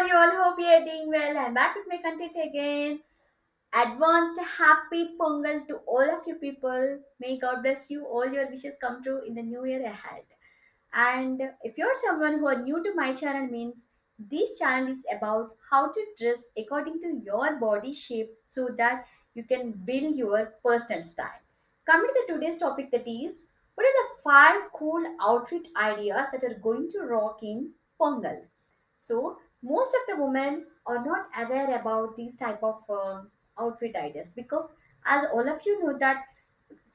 you all. Hope you are doing well. I'm back with my content again. Advanced happy Pongal to all of you people. May God bless you. All your wishes come true in the new year ahead. And if you're someone who are new to my channel, means this channel is about how to dress according to your body shape so that you can build your personal style. Coming to the today's topic, that is, what are the 5 cool outfit ideas that are going to rock in Pongal? So most of the women are not aware about these type of outfit ideas, because as all of you know that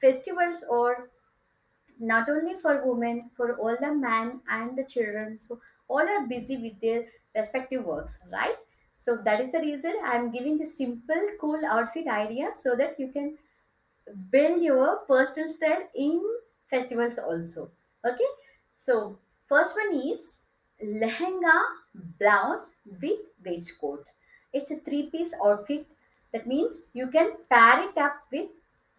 festivals are not only for women, for all the men and the children. So all are busy with their respective works, right? So that is the reason I'm giving the simple, cool outfit ideas so that you can build your personal style in festivals also. Okay, so first one is lehenga blouse with waistcoat. It's a three-piece outfit. That means you can pair it up with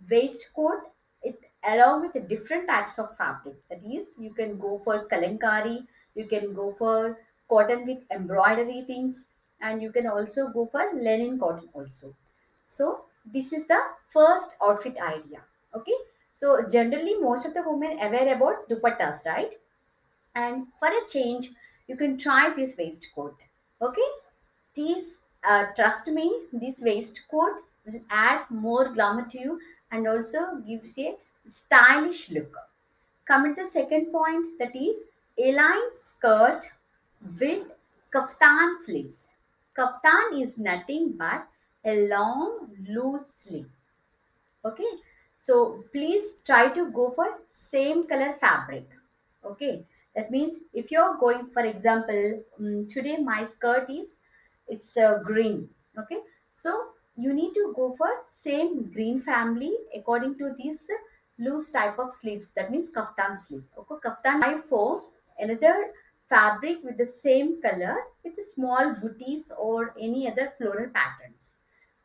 waistcoat, it along with the different types of fabric. That is, you can go for kalankari, you can go for cotton with embroidery things, and you can also go for linen cotton also. So this is the first outfit idea. Okay. So generally most of the women aware about dupattas, right? And for a change, you can try this waistcoat. Okay. This trust me, this waistcoat will add more glamour to you and also gives a stylish look. Coming to second point, that is A-line skirt with kaftan sleeves. Kaftan is nothing but a long loose sleeve. Okay, so please try to go for same color fabric. Okay, that means if you're going, for example, today my skirt is, it's green. Okay, so you need to go for same green family according to this loose type of sleeves. That means kaftan sleeve. Okay, kaftan I for another fabric with the same color with the small booties or any other floral patterns.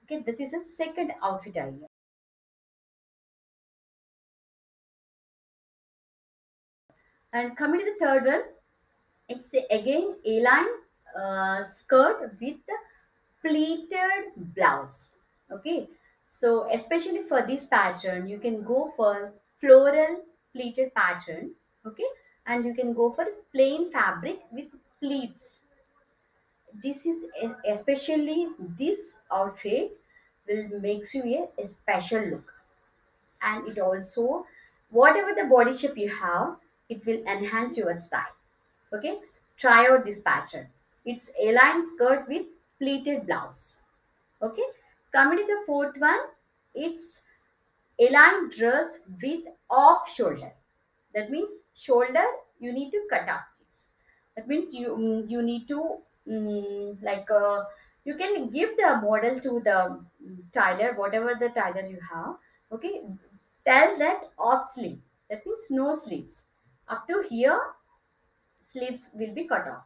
Okay, this is a second outfit idea. And coming to the third one, it's again A-line skirt with pleated blouse. Okay, so especially for this pattern, you can go for floral pleated pattern. Okay, and you can go for plain fabric with pleats. This is especially this outfit will makes you a special look, and it also, whatever the body shape you have, it will enhance your style. Okay, try out this pattern. It's A-line skirt with pleated blouse. Okay, coming to the fourth one, it's A-line dress with off shoulder. That means shoulder you need to cut off this. That means you need to like you can give the model to the tailor, whatever the tailor you have. Okay, tell that off sleeve. That means no sleeves. Up to here, sleeves will be cut off.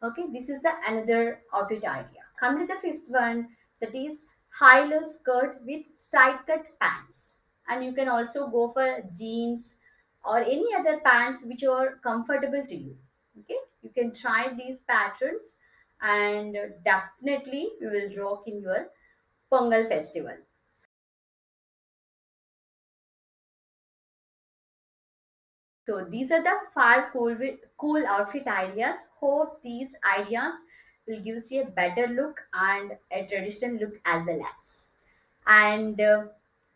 Okay, this is the another outfit idea. Coming to the fifth one, that is high-low skirt with side cut pants, and you can also go for jeans or any other pants which are comfortable to you. Okay, you can try these patterns, and definitely you will rock in your Pongal festival. So these are the 5 cool outfit ideas. Hope these ideas will give you a better look and a traditional look as well as. And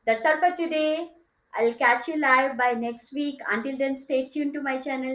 that's all for today. I'll catch you live by next week. Until then, stay tuned to my channel.